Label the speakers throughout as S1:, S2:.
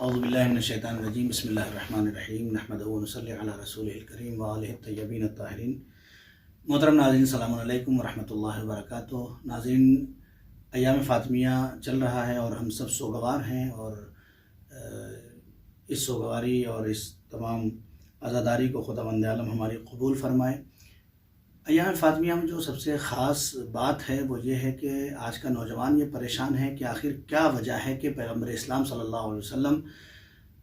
S1: اعوذ باللہ من الشیطان الرجیم بسم اللہ الرحمن الرحیم نحمدہ و نصلی علی رسولہ الکریم وآلہ الطیبین الطاہرین۔ محترم ناظرین، السلام علیکم ورحمۃ اللہ وبرکاتہ۔ ناظرین، ایام فاطمیہ چل رہا ہے اور ہم سب سوگوار ہیں، اور اس سوگواری اور اس تمام عزاداری کو خداوند عالم ہماری قبول فرمائے۔ ایام فاطمیہ میں جو سب سے خاص بات ہے وہ یہ ہے کہ آج کا نوجوان یہ پریشان ہے کہ آخر کیا وجہ ہے کہ پیغمبر اسلام صلی اللہ علیہ وسلم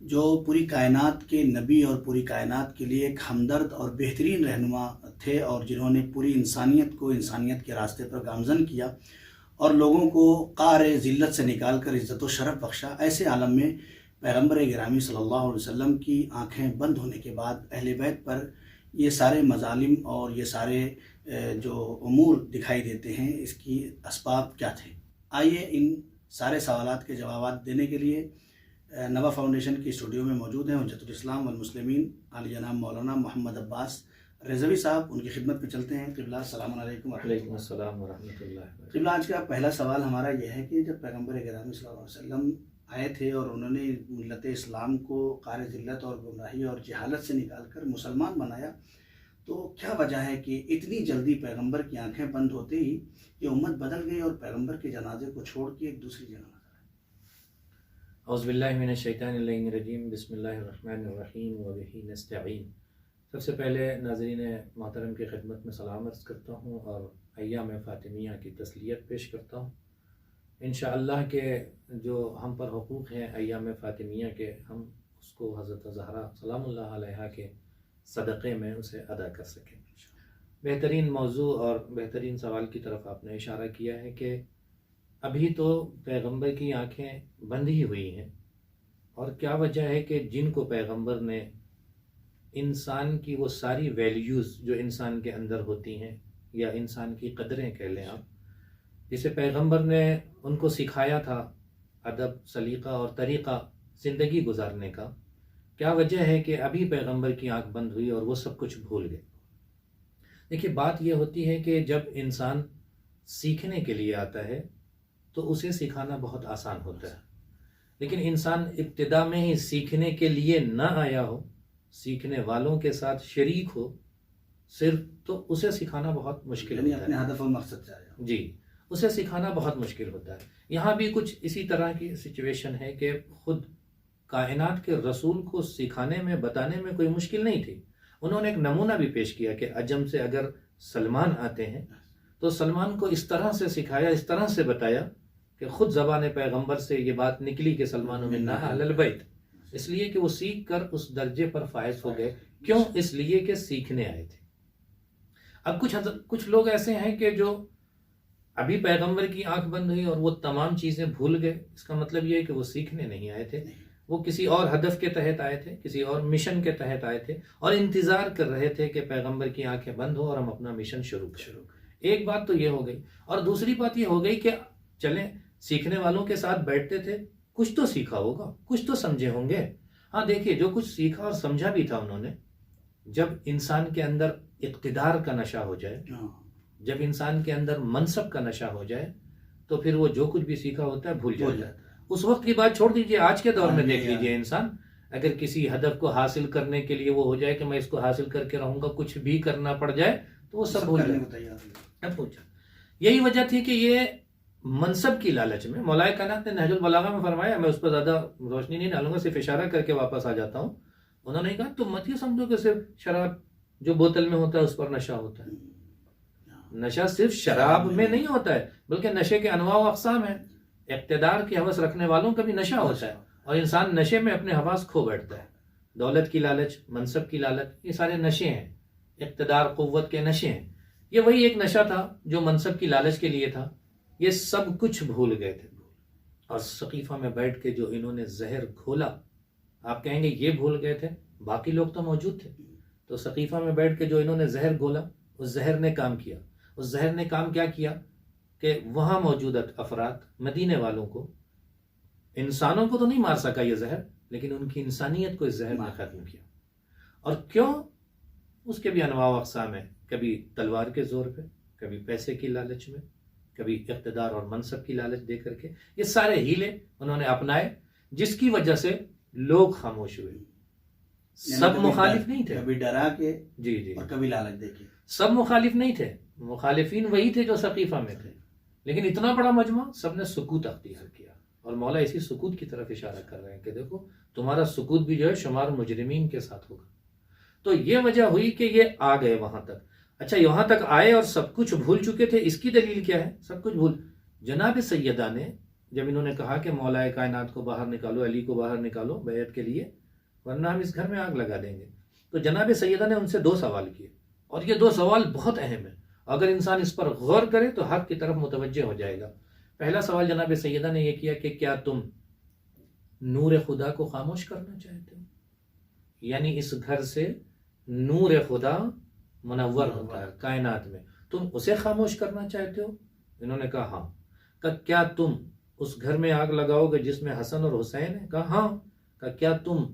S1: جو پوری کائنات کے نبی اور پوری کائنات کے لیے ایک ہمدرد اور بہترین رہنما تھے، اور جنہوں نے پوری انسانیت کو انسانیت کے راستے پر گامزن کیا اور لوگوں کو قعر ذلت سے نکال کر عزت و شرف بخشا، ایسے عالم میں پیغمبر گرامی صلی اللہ علیہ وسلم کی آنکھیں بند ہونے کے بعد اہل بیت پر یہ سارے مظالم اور یہ سارے جو امور دکھائی دیتے ہیں، اس کی اسباب کیا تھے؟ آئیے ان سارے سوالات کے جوابات دینے کے لیے نوا فاؤنڈیشن کی اسٹوڈیو میں موجود ہیں حجت الاسلام والمسلمین عالی جناب مولانا محمد عباس رضوی صاحب، ان کی خدمت میں چلتے ہیں۔ قبلہ السلام علیکم
S2: وعلیکم السلام ورحمۃ اللہ۔
S1: قبلہ، آج کا پہلا سوال ہمارا یہ ہے کہ جب پیغمبر گرامی صلی اللہ علیہ وسلم آئے تھے اور انہوں نے ملت اسلام کو قعر ذلت اور گمراہی اور جہالت سے نکال کر مسلمان بنایا، تو کیا وجہ ہے کہ اتنی جلدی پیغمبر کی آنکھیں بند ہوتے ہی یہ امت بدل گئی اور پیغمبر کے جنازے کو چھوڑ کے ایک دوسری جگہ نظر آئے؟
S2: اعوذ باللہ من الشیطان الرجیم بسم اللہ الرحمن الرحیم وبہ نستعین۔ سب سے پہلے ناظرین محترم کی خدمت میں سلام عرض کرتا ہوں اور ایام فاطمیہ کی تسلیت پیش کرتا ہوں۔ انشاءاللہ کہ جو ہم پر حقوق ہیں ایام فاطمیہ کے، ہم اس کو حضرت زہرا سلام اللہ علیہا کے صدقے میں اسے ادا کر سکیں۔ بہترین موضوع اور بہترین سوال کی طرف آپ نے اشارہ کیا ہے کہ ابھی تو پیغمبر کی آنکھیں بند ہی ہوئی ہیں، اور کیا وجہ ہے کہ جن کو پیغمبر نے انسان کی وہ ساری ویلیوز جو انسان کے اندر ہوتی ہیں، یا انسان کی قدریں کہہ لیں آپ، جسے پیغمبر نے ان کو سکھایا تھا ادب، سلیقہ اور طریقہ زندگی گزارنے کا، کیا وجہ ہے کہ ابھی پیغمبر کی آنکھ بند ہوئی اور وہ سب کچھ بھول گئے؟ دیکھیے، بات یہ ہوتی ہے کہ جب انسان سیکھنے کے لیے آتا ہے تو اسے سکھانا بہت آسان ہوتا ہے، لیکن انسان ابتدا میں ہی سیکھنے کے لیے نہ آیا ہو، سیکھنے والوں کے ساتھ شریک ہو صرف، تو اسے سکھانا بہت مشکل ہوتا ہے۔
S1: اپنے ہدف اور مقصد سے آیا۔
S2: جی، اسے سکھانا بہت مشکل ہوتا ہے۔ یہاں بھی کچھ اسی طرح کی سچویشن ہے کہ خود کائنات کے رسول کو سکھانے میں، بتانے میں کوئی مشکل نہیں تھی۔ انہوں نے ایک نمونہ بھی پیش کیا کہ عجم سے اگر سلمان آتے ہیں تو سلمان کو اس طرح سے سکھایا، اس طرح سے بتایا کہ خود زبان پیغمبر سے یہ بات نکلی کہ سلمان منا اہل البیت، اس لیے کہ وہ سیکھ کر اس درجے پر فائز ہو گئے۔ کیوں؟ اس لیے کہ سیکھنے آئے تھے۔ اب کچھ لوگ ایسے ہیں کہ جو ابھی پیغمبر کی آنکھ بند ہوئی اور وہ تمام چیزیں بھول گئے، اس کا مطلب یہ ہے کہ وہ سیکھنے نہیں آئے تھے، وہ کسی اور ہدف کے تحت آئے تھے، کسی اور مشن کے تحت آئے تھے، اور انتظار کر رہے تھے کہ پیغمبر کی آنکھیں بند ہو اور ہم اپنا مشن شروع کریں۔ ایک بات تو یہ ہو گئی، اور دوسری بات یہ ہو گئی کہ چلیں، سیکھنے والوں کے ساتھ بیٹھتے تھے، کچھ تو سیکھا ہوگا، کچھ تو سمجھے ہوں گے۔ ہاں دیکھیے، جو کچھ سیکھا اور سمجھا بھی تھا انہوں نے، جب انسان کے اندر اقتدار کا نشہ ہو جائے، جب انسان کے اندر منصب کا نشہ ہو جائے، تو پھر وہ جو کچھ بھی سیکھا ہوتا ہے بھول جاتا ہے۔ اس وقت کی بات چھوڑ دیجئے، آج کے دور میں دیکھ لیجئے، انسان اگر کسی ہدف کو حاصل کرنے کے لیے وہ ہو جائے کہ میں اس کو حاصل کر کے رہوں گا، کچھ بھی کرنا پڑ جائے تو وہ سب بھول جائے۔ یہی وجہ تھی کہ یہ منصب کی لالچ میں، مولا کائنات نے نہج البلاغہ میں فرمایا، میں اس پر زیادہ روشنی نہیں ڈالوں گا، صرف اشارہ کر کے واپس آ جاتا ہوں۔ انہوں نے کہا تم مت یہ سمجھو کہ صرف شراب جو بوتل میں ہوتا ہے اس پر نشہ ہوتا ہے۔ نشہ صرف شراب میں نہیں ہوتا ہے، بلکہ نشے کے انواع و اقسام ہیں۔ اقتدار کی حوث رکھنے والوں کا بھی نشہ ہوتا ہے، اور انسان نشے میں اپنے حواس کھو بیٹھتا ہے۔ دولت کی لالچ، منصب کی لالچ، یہ سارے نشے ہیں، اقتدار، قوت کے نشے ہیں۔ یہ وہی ایک نشہ تھا جو منصب کی لالچ کے لیے تھا۔ یہ سب کچھ بھول گئے تھے، اور سقیفہ میں بیٹھ کے جو انہوں نے زہر گھولا، آپ کہیں گے یہ بھول گئے تھے، باقی لوگ تو موجود تھے۔ تو سقیفہ میں بیٹھ کے جو انہوں نے زہر گھولا، اس زہر نے کام کیا۔ اس زہر نے کام کیا کیا کہ وہاں موجود افراد، مدینے والوں کو، انسانوں کو تو نہیں مار سکا یہ زہر، لیکن ان کی انسانیت کو اس زہر نے ختم کیا۔ اور کیوں؟ اس کے بھی انواع و اقسام ہیں، کبھی تلوار کے زور پہ، کبھی پیسے کی لالچ میں، کبھی اقتدار اور منصب کی لالچ دے کر کے، یہ سارے ہیلے انہوں نے اپنائے، جس کی وجہ سے لوگ خاموش ہوئے. سب مخالف نہیں تھے,
S1: کبھی ڈرا کے
S2: جی جی,
S1: اور کبھی لالچ دے کے.
S2: سب مخالف نہیں تھے, مخالفین وہی تھے جو سقیفہ میں تھے, لیکن اتنا بڑا مجمع سب نے سکوت اختیار کیا. اور مولا اسی سکوت کی طرف اشارہ کر رہے ہیں کہ دیکھو تمہارا سکوت بھی جو ہے شمار مجرمین کے ساتھ ہوگا. تو یہ وجہ ہوئی کہ یہ آ گئے وہاں تک. اچھا, یہاں تک آئے اور سب کچھ بھول چکے تھے. اس کی دلیل کیا ہے؟ سب کچھ بھول, جناب سیدہ نے جب انہوں نے کہا کہ مولا کائنات کو باہر نکالو, علی کو باہر نکالو بیعت کے لیے, ورنہ ہم اس گھر میں آگ لگا دیں گے, تو جناب سیدہ نے ان سے 2 سوال کیے, اور یہ 2 سوال بہت اہم ہیں. اگر انسان اس پر غور کرے تو حق کی طرف متوجہ ہو جائے گا. پہلا سوال جناب سیدہ نے یہ کیا کہ کیا تم نور خدا کو خاموش کرنا چاہتے ہو؟ یعنی اس گھر سے نور خدا منور ہوتا ہے کائنات میں, تم اسے خاموش کرنا چاہتے ہو؟ انہوں نے کہا ہاں. کہ کیا تم اس گھر میں آگ لگاؤ گے جس میں حسن اور حسین ہے؟ کہا ہاں. کہ کیا تم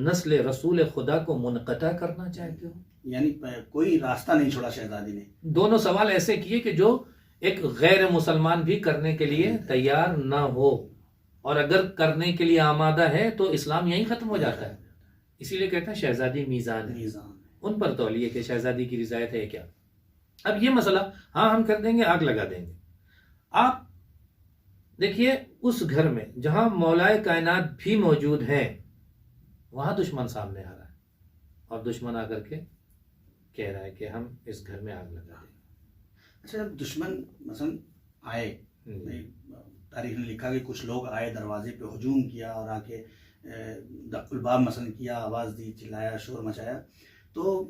S2: نسل رسول خدا کو منقطع کرنا چاہتے ہو؟
S1: یعنی کوئی راستہ نہیں چھوڑا شہزادی نے.
S2: دونوں سوال ایسے کیے کہ جو ایک غیر مسلمان بھی کرنے کے لیے تیار نہ ہو, اور اگر کرنے کے لیے آمادہ ہے تو اسلام یہیں ختم ہو جاتا ہے. اسی لیے کہتے ہیں شہزادی میزان ہے, ان پر تولیے کہ شہزادی کی رضایت ہے کیا. اب یہ مسئلہ ہاں ہم کر دیں گے, آگ لگا دیں گے. آپ دیکھیے اس گھر میں جہاں مولائے کائنات بھی موجود ہیں وہاں دشمن سامنے آ رہا ہے, اور دشمن آ کر کے کہہ رہا ہے کہ ہم اس گھر میں آگ لگا دیں گے.
S1: اچھا, دشمن مثلا آئے, تاریخ نے لکھا کہ کچھ لوگ آئے, دروازے پہ ہجوم کیا اور آ کے دق الباب مثلا کیا, آواز دی, چلایا, شور مچایا. تو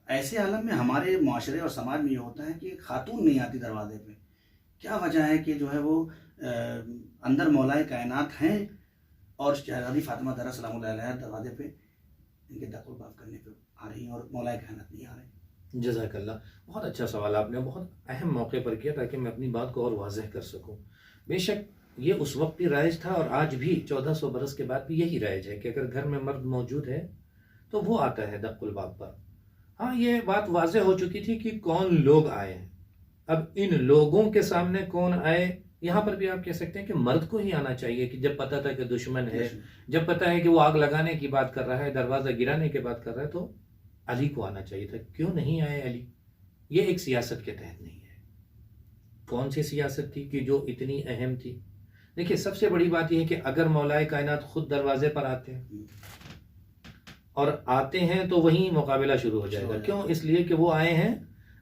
S1: ایسے عالم میں ہمارے معاشرے اور سماج میں یہ ہوتا ہے کہ خاتون نہیں آتی دروازے پہ. کیا وجہ ہے کہ جو ہے وہ اندر مولائے کائنات ہیں اور شہزادی فاطمہ زہرا سلام اللہ علیہا دروازے پہ ان کے دق الباب کرنے پہ آ رہی ہیں اور مولائے کائنات نہیں آ رہے ہیں؟
S2: جزاک اللہ, بہت اچھا سوال آپ نے بہت اہم موقع پر کیا تاکہ میں اپنی بات کو اور واضح کر سکوں. بے شک یہ اس وقت بھی رائج تھا, اور آج بھی 1400 برس کے بعد بھی یہی رائج ہے کہ اگر گھر میں مرد موجود ہے تو وہ آتا ہے دق الباب پر. ہاں, یہ بات واضح ہو چکی تھی کہ کون لوگ آئے ہیں. اب ان لوگوں کے سامنے کون آئے, یہاں پر بھی آپ کہہ سکتے ہیں کہ مرد کو ہی آنا چاہیے کہ جب پتہ تھا کہ دشمن ہے, جب پتہ ہے کہ وہ آگ لگانے کی بات کر رہا ہے, دروازہ گرانے کی بات کر رہا ہے, تو علی کو آنا چاہیے تھا. کیوں نہیں آئے علی؟ یہ ایک سیاست کے تحت نہیں ہے. کون سی سیاست تھی کہ جو اتنی اہم تھی؟ دیکھیے, سب سے بڑی بات یہ ہے کہ اگر مولائے کائنات خود دروازے پر آتے ہیں اور آتے ہیں تو وہیں مقابلہ شروع ہو جائے گا. کیوں؟ اس لیے کہ وہ آئے ہیں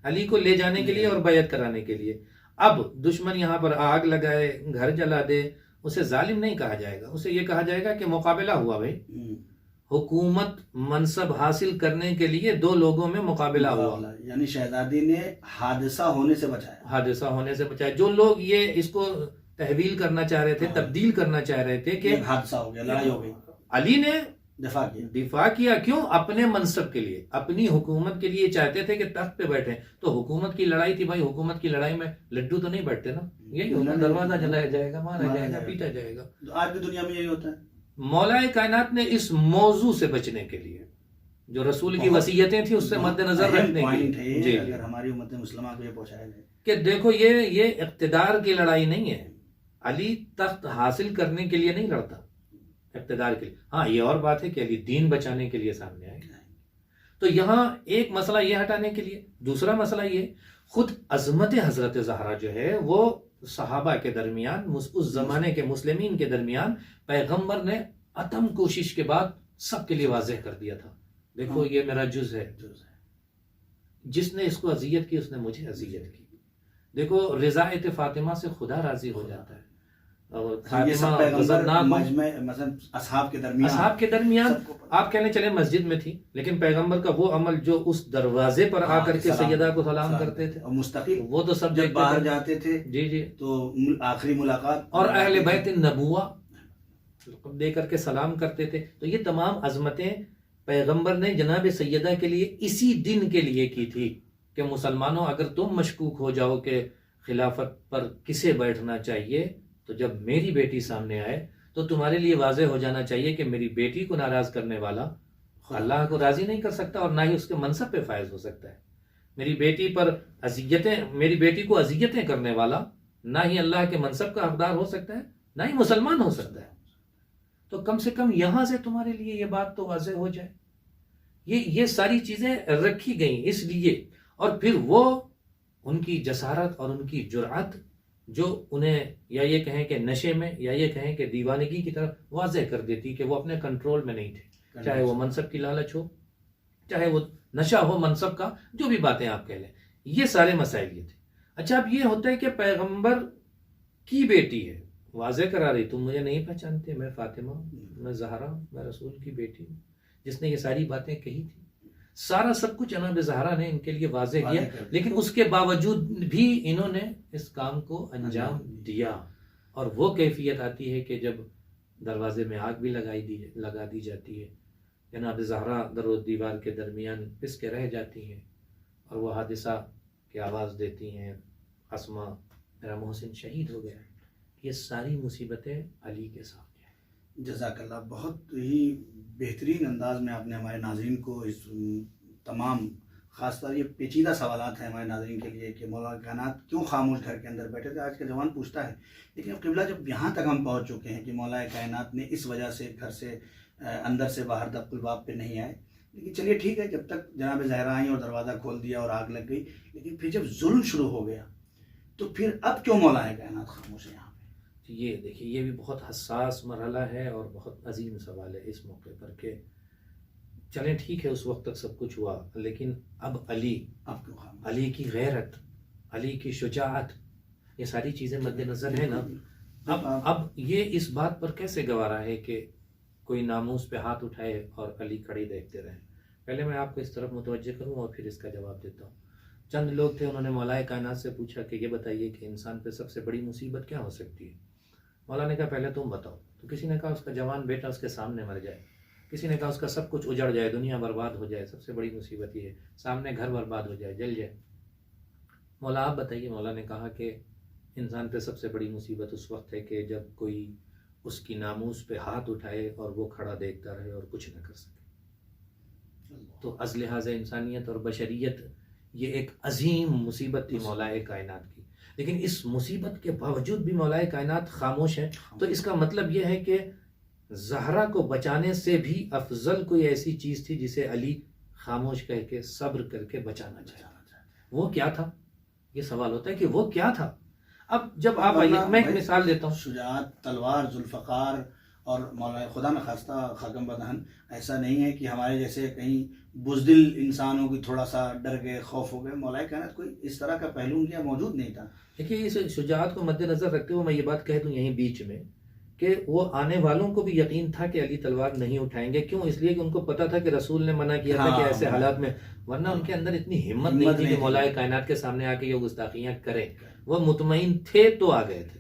S2: علی کو لے جانے کے لیے اور بیعت کرانے کے لیے. اب دشمن یہاں پر آگ لگائے, گھر جلا دے, اسے ظالم نہیں کہا جائے گا, اسے یہ کہا جائے گا کہ مقابلہ ہوا بھائی, حکومت منصب حاصل کرنے کے لیے 2 لوگوں میں مقابلہ ہوا.
S1: یعنی شہزادی نے حادثہ ہونے سے بچایا,
S2: حادثہ ہونے سے بچایا. جو لوگ یہ اس کو تحویل کرنا چاہ رہے تھے, تبدیل کرنا چاہ رہے تھے کہ
S1: حادثہ ہو گیا, لڑائی ہو گئی,
S2: علی نے
S1: دفاع
S2: کیا. کیوں؟ اپنے منصب کے لیے, اپنی حکومت کے لیے چاہتے تھے کہ تخت پہ بیٹھے. تو حکومت کی لڑائی تھی بھائی, حکومت کی لڑائی میں لڈو تو نہیں بیٹھتے نا, یہی ہوتا ہے, دروازہ جلایا جائے گا, مارا جائے گا, پیٹا جائے گا.
S1: آج بھی دنیا میں یہی ہوتا ہے.
S2: مولائے کائنات نے اس موضوع سے بچنے کے لیے جو رسول کی وصیتیں تھیں اس سے مد نظر رکھنے کے لیے
S1: اگر ہماری امت مسلمہ کو یہ پہنچایا جائے
S2: کہ دیکھو یہ اقتدار کی لڑائی نہیں ہے, علی تخت حاصل کرنے کے لیے نہیں لڑتا, اقتدار کے لیے. ہاں, یہ اور بات ہے کہ علی دین بچانے کے لیے سامنے آئے. تو یہاں ایک مسئلہ یہ ہٹانے کے لیے, دوسرا مسئلہ یہ خود عظمت حضرت زہرا جو ہے وہ صحابہ کے درمیان, اس زمانے کے مسلمین کے درمیان پیغمبر نے عدم کوشش کے بعد سب کے لیے واضح کر دیا تھا. دیکھو یہ میرا جز ہے, جس نے اس کو اذیت کی اس نے مجھے اذیت کی. دیکھو رضایت فاطمہ سے خدا راضی ہو جاتا ہے, اور
S1: اصحاب کے درمیان
S2: آپ کہنے چلے مسجد میں تھی, لیکن پیغمبر کا وہ عمل جو اس دروازے پر آ کر کے سیدہ کو سلام کرتے تھے,
S1: مستقل
S2: وہ تو سب
S1: جب باہر جاتے تھے
S2: جی جی
S1: تو آخری ملاقات,
S2: اور اہل بیت النبوہ دے کر کے سلام کرتے تھے. تو یہ تمام عظمتیں پیغمبر نے جناب سیدہ کے لیے اسی دن کے لیے کی تھی کہ مسلمانوں اگر تم مشکوک ہو جاؤ کہ خلافت پر کسے بیٹھنا چاہیے, تو جب میری بیٹی سامنے آئے تو تمہارے لیے واضح ہو جانا چاہیے کہ میری بیٹی کو ناراض کرنے والا اللہ کو راضی نہیں کر سکتا, اور نہ ہی اس کے منصب پہ فائز ہو سکتا ہے. میری بیٹی پر میری بیٹی کو اذیتیں کرنے والا نہ ہی اللہ کے منصب کا حقدار ہو سکتا ہے, نہ ہی مسلمان ہو سکتا ہے. تو کم سے کم یہاں سے تمہارے لیے یہ بات تو واضح ہو جائے. یہ ساری چیزیں رکھی گئیں اس لیے. اور پھر وہ ان کی جسارت اور ان کی جرأت جو انہیں یا یہ کہیں کہ نشے میں یا یہ کہیں کہ دیوانگی کی طرف واضح کر دیتی کہ وہ اپنے کنٹرول میں نہیں تھے. چاہے وہ منصب کی لالچ ہو، چاہے وہ نشہ ہو منصب کا، جو بھی باتیں آپ کہہ لیں، یہ سارے مسائل یہ تھے. اچھا اب یہ ہوتا ہے کہ پیغمبر کی بیٹی ہے، واضح کرا رہی تم مجھے نہیں پہچانتے، میں فاطمہ ہوں، میں زہرا ہوں، میں رسول کی بیٹی ہوں، جس نے یہ ساری باتیں کہی تھی. سارا سب کچھ جناب زہرا نے ان کے لیے واضح کیا، لیکن اس کے باوجود بھی انہوں نے اس کام کو انجام دیا. اور وہ کیفیت آتی ہے کہ جب دروازے میں آگ بھی لگا دی جاتی ہے، جناب زہرا در و دیوار کے درمیان پس کے رہ جاتی ہیں، اور وہ حادثہ کی آواز دیتی ہیں، اسما میرا محسن شہید ہو گیا. یہ ساری مصیبتیں علی کے ساتھ ہیں.
S1: جزاک اللہ. بہت ہی بہترین انداز میں آپ نے ہمارے ناظرین کو اس تمام خاص طور یہ پیچیدہ سوالات ہیں ہمارے ناظرین کے لیے کہ مولا کائنات کیوں خاموش گھر کے اندر بیٹھے تھے. آج کا جوان پوچھتا ہے، لیکن اب قبلہ جب یہاں تک ہم پہنچ چکے ہیں کہ مولا کائنات نے اس وجہ سے گھر سے اندر سے باہر دق الباب پہ نہیں آئے، لیکن چلیے ٹھیک ہے، جب تک جناب زہرا آئیں اور دروازہ کھول دیا اور آگ لگ گئی، لیکن پھر جب ظلم شروع ہو گیا تو پھر اب کیوں مولا کائنات خاموش ہے یہاں پہ؟
S2: یہ دیکھیے، یہ بھی بہت حساس مرحلہ ہے اور بہت عظیم سوال ہے اس موقع پر کہ چلیں ٹھیک ہے اس وقت تک سب کچھ ہوا، لیکن اب علی کی غیرت، علی کی شجاعت، یہ ساری چیزیں مد نظر ہیں نا. اب یہ اس بات پر کیسے گوارا ہے کہ کوئی ناموس پہ ہاتھ اٹھائے اور علی کھڑی دیکھتے رہیں. پہلے میں آپ کو اس طرف متوجہ کروں اور پھر اس کا جواب دیتا ہوں. چند لوگ تھے، انہوں نے مولا کائنات سے پوچھا کہ یہ بتائیے کہ انسان پہ سب سے بڑی مصیبت کیا ہو سکتی ہے. مولا نے کہا پہلے تم بتاؤ. تو کسی نے کہا اس کا جوان بیٹا اس کے سامنے مر جائے، کسی نے کہا اس کا سب کچھ اجڑ جائے، دنیا برباد ہو جائے، سب سے بڑی مصیبت یہ ہے، سامنے گھر برباد ہو جائے، جل جائے. مولا آپ بتائیے. مولا نے کہا کہ انسان پہ سب سے بڑی مصیبت اس وقت ہے کہ جب کوئی اس کی ناموس پہ ہاتھ اٹھائے اور وہ کھڑا دیکھتا رہے اور کچھ نہ کر سکے. تو از لحاظ انسانیت اور بشریت یہ ایک عظیم مصیبت تھی مولا کائنات کی. لیکن اس مصیبت کے باوجود بھی مولا کائنات خاموش ہے. تو اس کا مطلب یہ ہے کہ زہرا کو بچانے سے بھی افضل کوئی ایسی چیز تھی جسے علی خاموش کہہ کے صبر کر کے بچانا چاہتا. وہ کیا تھا؟ یہ سوال ہوتا ہے کہ وہ کیا تھا. اب جب آپ آئیے، میں ایک مثال دیتا ہوں.
S1: شجاعت، تلوار، ذوالفقار اور مولا خدا نہ خواستہ خاکم بدہن ایسا نہیں ہے کہ ہمارے جیسے کہیں بزدل انسانوں کی تھوڑا سا ڈر گئے، خوف ہو گئے. مولا کائنات کوئی اس طرح کا پہلو ان کے موجود نہیں تھا.
S2: دیکھیے اس شجاعت کو مد نظر رکھتے ہوئے میں یہ بات کہہ دوں یہیں بیچ میں کہ وہ آنے والوں کو بھی یقین تھا کہ علی تلوار نہیں اٹھائیں گے. کیوں؟ اس لیے کہ ان کو پتا تھا کہ رسول نے منع کیا تھا کہ ایسے حالات میں، ورنہ ان کے اندر اتنی ہمت نہیں تھی کہ مولا کائنات کے سامنے آ کے یہ گستاخیاں کریں. وہ مطمئن تھے تو آ گئے تھے.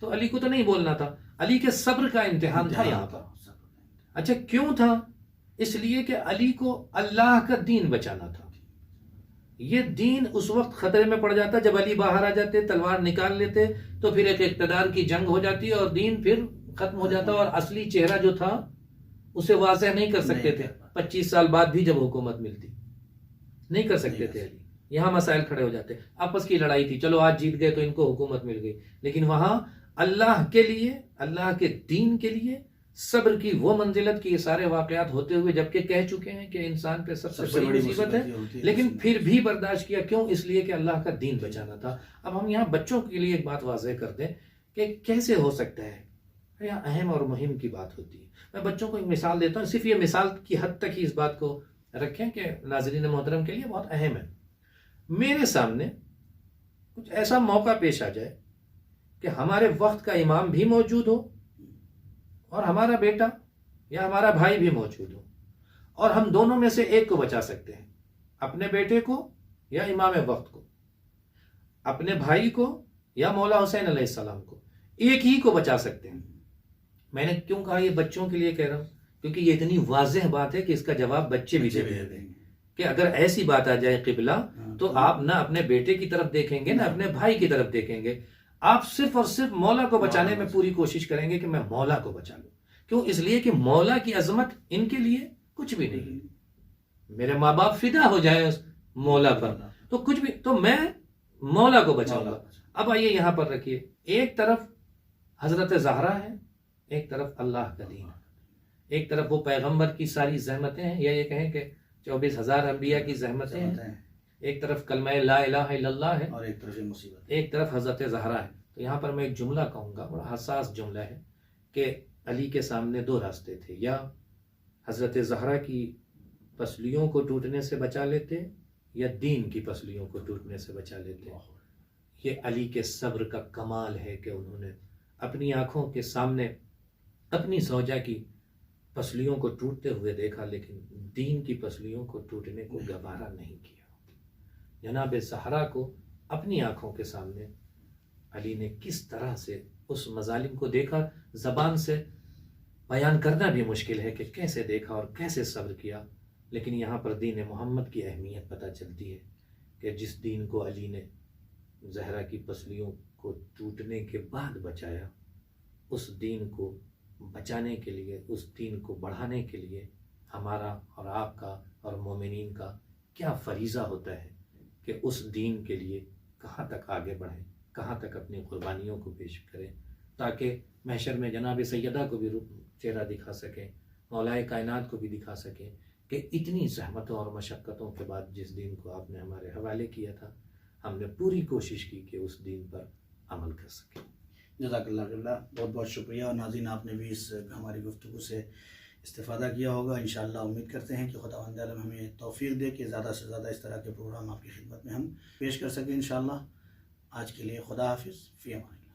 S2: تو علی کو تو نہیں بولنا تھا، علی کے صبر کا امتحان تھا یہاں پر. اچھا کیوں تھا؟ اس لیے کہ علی کو اللہ کا دین بچانا تھا. یہ دین اس وقت خطرے میں پڑ جاتا جب علی باہر آ جاتے، تلوار نکال لیتے، تو پھر ایک اقتدار کی جنگ ہو جاتی اور دین پھر ختم ہو جاتا، اور اصلی چہرہ جو تھا اسے واضح نہیں کر سکتے تھے. 25 سال بعد بھی جب حکومت ملتی نہیں کر سکتے تھے علی. یہاں مسائل کھڑے ہو جاتے. آپس کی لڑائی تھی، چلو آج جیت گئے تو ان کو حکومت مل گئی، لیکن وہاں اللہ کے لیے، اللہ کے دین کے لیے صبر کی وہ منزلت کی یہ سارے واقعات ہوتے ہوئے جبکہ کہہ چکے ہیں کہ انسان پہ سب سے بڑی مصیبت ہے، لیکن پھر بھی برداشت کیا. کیوں؟ اس لیے کہ اللہ کا دین بچانا تھا. اب ہم یہاں بچوں کے لیے ایک بات واضح کر دیں کہ کیسے ہو سکتا ہے. یہاں اہم اور مہم کی بات ہوتی ہے. میں بچوں کو ایک مثال دیتا ہوں، صرف یہ مثال کی حد تک ہی اس بات کو رکھیں کہ ناظرین محترم کے لیے بہت اہم ہے. میرے سامنے کچھ ایسا موقع پیش آ جائے کہ ہمارے وقت کا امام بھی موجود ہو اور ہمارا بیٹا یا ہمارا بھائی بھی موجود ہو، اور ہم دونوں میں سے ایک کو بچا سکتے ہیں، اپنے بیٹے کو یا امام وقت کو، اپنے بھائی کو یا مولا حسین علیہ السلام کو، ایک ہی کو بچا سکتے ہیں. میں نے کیوں کہا یہ بچوں کے لیے کہہ رہا ہوں؟ کیونکہ یہ اتنی واضح بات ہے کہ اس کا جواب بچے بھی دے دیں گے کہ اگر ایسی بات آ جائے قبلہ تو آپ نہ اپنے بیٹے کی طرف دیکھیں گے نہ اپنے بھائی کی طرف دیکھیں گے، آپ صرف اور صرف مولا کو بچانے میں پوری کوشش کریں گے کہ میں مولا کو بچا لوں. کیوں؟ اس لیے کہ مولا کی عظمت ان کے لیے کچھ بھی نہیں. میرے ماں باپ فدا ہو جائیں اس مولا پر تو کچھ بھی، تو میں مولا کو بچاؤں گا. اب آئیے یہاں پر رکھیے، ایک طرف حضرت زہرا ہے، ایک طرف اللہ کا دین. ایک طرف وہ پیغمبر کی ساری زحمتیں ہیں، یا یہ کہیں کہ 24,000 انبیاء کی زحمتیں ہیں، ایک طرف کلمہ لا الہ الا اللہ ہے
S1: اور ایک طرف مصیبت،
S2: ایک طرف حضرت زہرا ہے. تو یہاں پر میں ایک جملہ کہوں گا، بڑا حساس جملہ ہے، کہ علی کے سامنے دو راستے تھے، یا حضرت زہرا کی پسلیوں کو ٹوٹنے سے بچا لیتے یا دین کی پسلیوں کو ٹوٹنے سے بچا لیتے. یہ علی کے صبر کا کمال ہے کہ انہوں نے اپنی آنکھوں کے سامنے اپنی زوجہ کی پسلیوں کو ٹوٹتے ہوئے دیکھا، لیکن دین کی پسلیوں کو ٹوٹنے کو گوارا نہیں کیا. جناب زہرا کو اپنی آنکھوں کے سامنے علی نے کس طرح سے اس مظالم کو دیکھا، زبان سے بیان کرنا بھی مشکل ہے کہ کیسے دیکھا اور کیسے صبر کیا. لیکن یہاں پر دین محمد کی اہمیت پتہ چلتی ہے کہ جس دین کو علی نے زہرا کی پسلیوں کو ٹوٹنے کے بعد بچایا، اس دین کو بچانے کے لیے، اس دین کو بڑھانے کے لیے ہمارا اور آپ کا اور مومنین کا کیا فریضہ ہوتا ہے کہ اس دین کے لیے کہاں تک آگے بڑھیں، کہاں تک اپنی قربانیوں کو پیش کریں، تاکہ محشر میں جناب سیدہ کو بھی چہرہ دکھا سکیں، مولائے کائنات کو بھی دکھا سکیں کہ اتنی زحمتوں اور مشقتوں کے بعد جس دین کو آپ نے ہمارے حوالے کیا تھا، ہم نے پوری کوشش کی کہ اس دین پر عمل کر سکیں.
S1: جزاک اللہ خیر، بہت بہت شکریہ. اور ناظرین، آپ نے بھی اس ہماری گفتگو سے استفادہ کیا ہوگا. انشاءاللہ امید کرتے ہیں کہ خداوند عالم ہمیں توفیق دے کہ زیادہ سے زیادہ اس طرح کے پروگرام آپ کی خدمت میں ہم پیش کر سکیں انشاءاللہ. آج کے لیے خدا حافظ، فی امان اللہ.